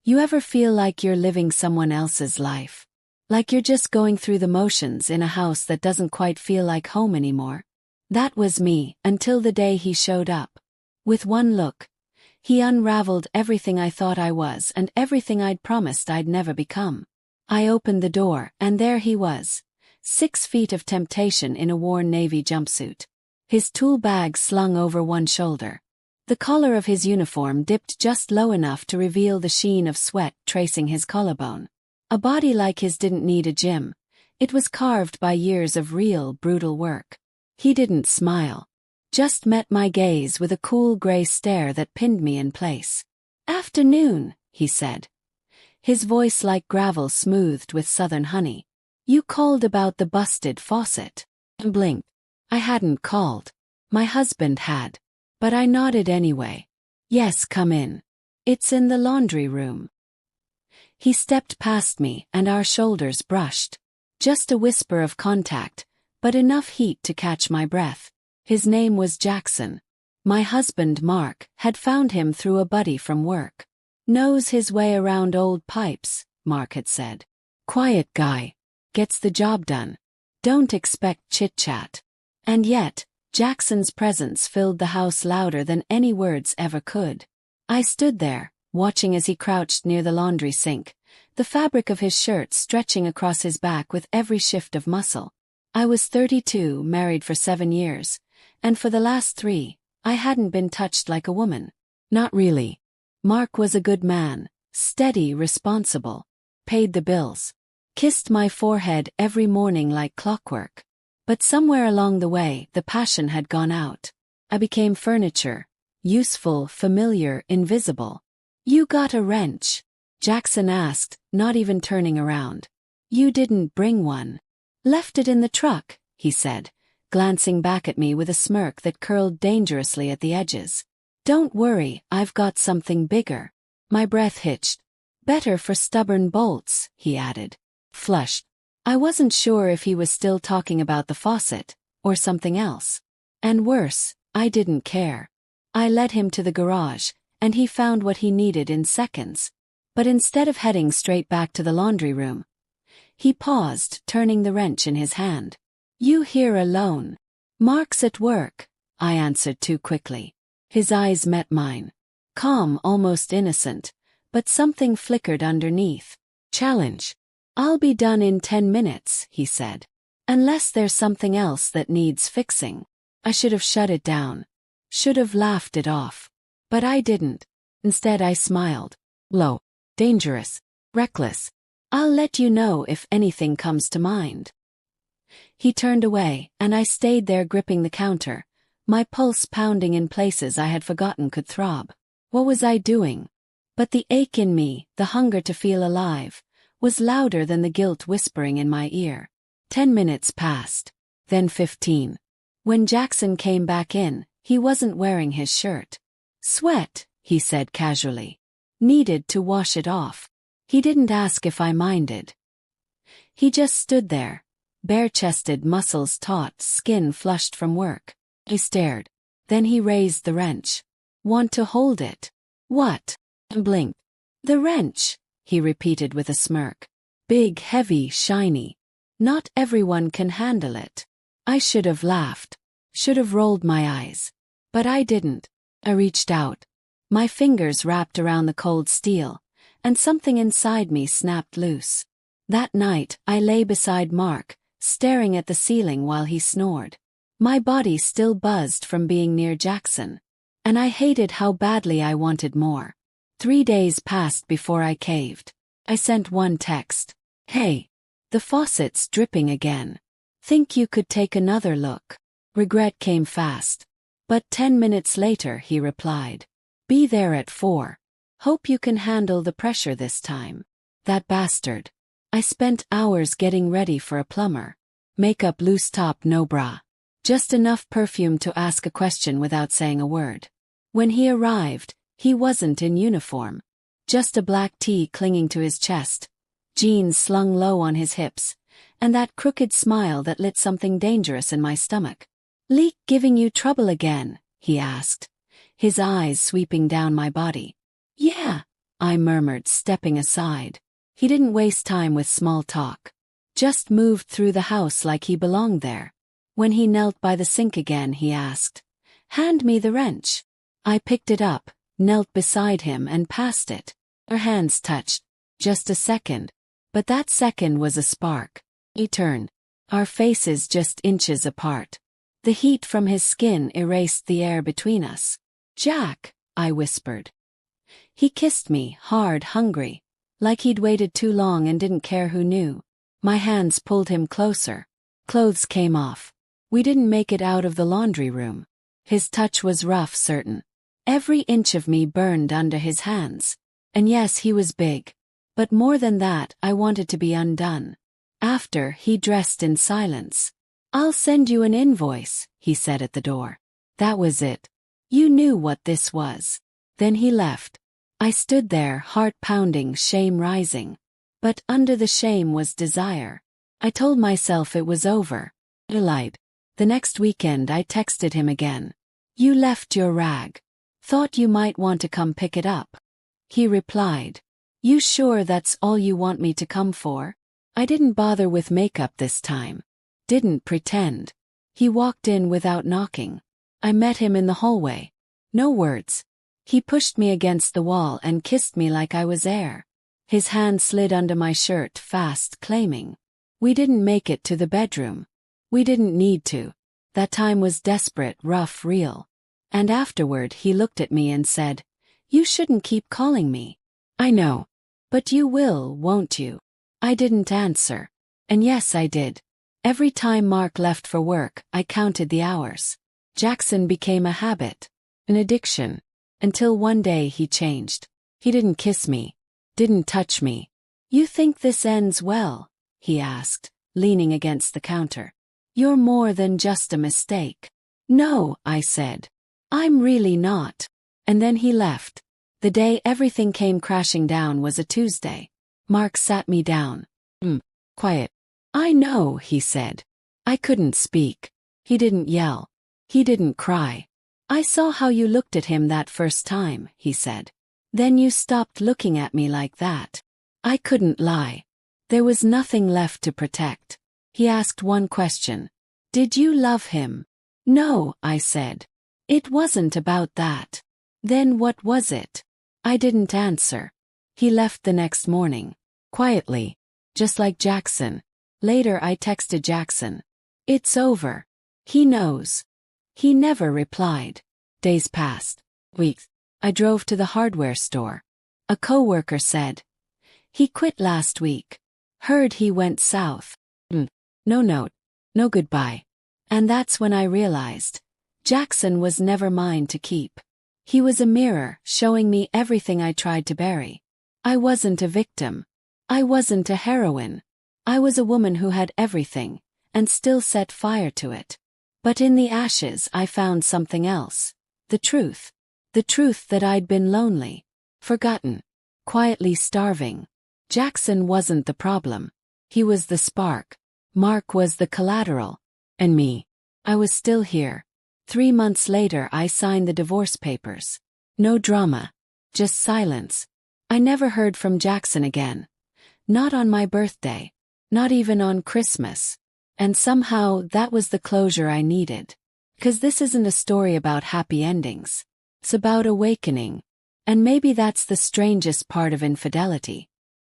You ever feel like you're living someone else's life? Like you're just going through the motions in a house that doesn't quite feel like home anymore? That was me, until the day he showed up. With one look, he unraveled everything I thought I was and everything I'd promised I'd never become. I opened the door, and there he was, 6 feet of temptation in a worn navy jumpsuit. His tool bag slung over one shoulder. The collar of his uniform dipped just low enough to reveal the sheen of sweat tracing his collarbone. A body like his didn't need a gym. It was carved by years of real, brutal work. He didn't smile. Just met my gaze with a cool gray stare that pinned me in place. "Afternoon," he said. His voice like gravel smoothed with southern honey. "You called about the busted faucet." I blinked. I hadn't called. My husband had. But I nodded anyway. "Yes, come in. It's in the laundry room." He stepped past me, and our shoulders brushed. Just a whisper of contact, but enough heat to catch my breath. His name was Jackson. My husband, Mark, had found him through a buddy from work. "Knows his way around old pipes," Mark had said. "Quiet guy. Gets the job done. Don't expect chit-chat." And yet, Jackson's presence filled the house louder than any words ever could. I stood there, watching as he crouched near the laundry sink, the fabric of his shirt stretching across his back with every shift of muscle. I was 32, married for 7 years, and for the last 3, I hadn't been touched like a woman. Not really. Mark was a good man, steady, responsible, paid the bills, kissed my forehead every morning like clockwork. But somewhere along the way, the passion had gone out. I became furniture, useful, familiar, invisible. "You got a wrench?" Jackson asked, not even turning around. "You didn't bring one." "Left it in the truck," he said, glancing back at me with a smirk that curled dangerously at the edges. "Don't worry, I've got something bigger." My breath hitched. "Better for stubborn bolts," he added. Flushed. I wasn't sure if he was still talking about the faucet, or something else. And worse, I didn't care. I led him to the garage, and he found what he needed in seconds. But instead of heading straight back to the laundry room, he paused, turning the wrench in his hand. "You here alone?" "Mark's at work," I answered too quickly. His eyes met mine. Calm, almost innocent, but something flickered underneath. "Challenge." "I'll be done in 10 minutes, he said. "Unless there's something else that needs fixing." I should have shut it down. Should have laughed it off. But I didn't. Instead I smiled. "Low. Dangerous. Reckless. I'll let you know if anything comes to mind." He turned away, and I stayed there gripping the counter, my pulse pounding in places I had forgotten could throb. What was I doing? But the ache in me, the hunger to feel alive, was louder than the guilt whispering in my ear. 10 minutes passed. Then 15. When Jackson came back in, he wasn't wearing his shirt. "Sweat," he said casually. "Needed to wash it off." He didn't ask if I minded. He just stood there, bare-chested, muscles taut, skin flushed from work. I stared. Then he raised the wrench. "Want to hold it?" "What?" I blinked. "The wrench," he repeated with a smirk. "Big, heavy, shiny. Not everyone can handle it." I should have laughed. Should have rolled my eyes. But I didn't. I reached out. My fingers wrapped around the cold steel, and something inside me snapped loose. That night, I lay beside Mark, staring at the ceiling while he snored. My body still buzzed from being near Jackson. And I hated how badly I wanted more. 3 days passed before I caved. I sent one text. "Hey. The faucet's dripping again. Think you could take another look?" Regret came fast. But 10 minutes later he replied. "Be there at 4. Hope you can handle the pressure this time." That bastard. I spent hours getting ready for a plumber. Makeup loose top, no bra. Just enough perfume to ask a question without saying a word. When he arrived, he wasn't in uniform. Just a black tee clinging to his chest, jeans slung low on his hips, and that crooked smile that lit something dangerous in my stomach. "Leak giving you trouble again?" he asked, his eyes sweeping down my body. "Yeah," I murmured, stepping aside. He didn't waste time with small talk. Just moved through the house like he belonged there. When he knelt by the sink again, he asked, "Hand me the wrench." I picked it up, knelt beside him and passed it. Our hands touched. Just a second. But that second was a spark. He turned. Our faces just inches apart. The heat from his skin erased the air between us. "Jack," I whispered. He kissed me, hard, hungry, like he'd waited too long and didn't care who knew. My hands pulled him closer. Clothes came off. We didn't make it out of the laundry room. His touch was rough, certain. Every inch of me burned under his hands. And yes, he was big. But more than that, I wanted to be undone. After, he dressed in silence. "I'll send you an invoice," he said at the door. That was it. You knew what this was. Then he left. I stood there, heart pounding, shame rising. But under the shame was desire. I told myself it was over. I lied. The next weekend I texted him again. "You left your rag. Thought you might want to come pick it up." He replied, "You sure that's all you want me to come for?" I didn't bother with makeup this time. Didn't pretend. He walked in without knocking. I met him in the hallway. No words. He pushed me against the wall and kissed me like I was air. His hand slid under my shirt fast, claiming. We didn't make it to the bedroom. We didn't need to. That time was desperate, rough, real. And afterward he looked at me and said, "You shouldn't keep calling me." "I know. But you will, won't you?" I didn't answer. And yes, I did. Every time Mark left for work, I counted the hours. Jackson became a habit, an addiction. Until one day he changed. He didn't kiss me. Didn't touch me. "You think this ends well?" he asked, leaning against the counter. "You're more than just a mistake." "No," I said. "I'm really not." And then he left. The day everything came crashing down was a Tuesday. Mark sat me down. Quiet." "I know," he said. I couldn't speak. He didn't yell. He didn't cry. "I saw how you looked at him that first time," he said. "Then you stopped looking at me like that." I couldn't lie. There was nothing left to protect. He asked one question. "Did you love him?" "No," I said. "It wasn't about that." "Then what was it?" I didn't answer. He left the next morning. Quietly. Just like Jackson. Later I texted Jackson. "It's over. He knows." He never replied. Days passed. Weeks. I drove to the hardware store. A coworker said, "He quit last week. Heard he went south." No note. No goodbye. And that's when I realized. Jackson was never mine to keep. He was a mirror, showing me everything I tried to bury. I wasn't a victim. I wasn't a heroine. I was a woman who had everything, and still set fire to it. But in the ashes I found something else. The truth. The truth that I'd been lonely. Forgotten. Quietly starving. Jackson wasn't the problem. He was the spark. Mark was the collateral. And me. I was still here. 3 months later I signed the divorce papers. No drama. Just silence. I never heard from Jackson again. Not on my birthday. Not even on Christmas. And somehow that was the closure I needed. 'Cause this isn't a story about happy endings. It's about awakening. And maybe that's the strangest part of infidelity.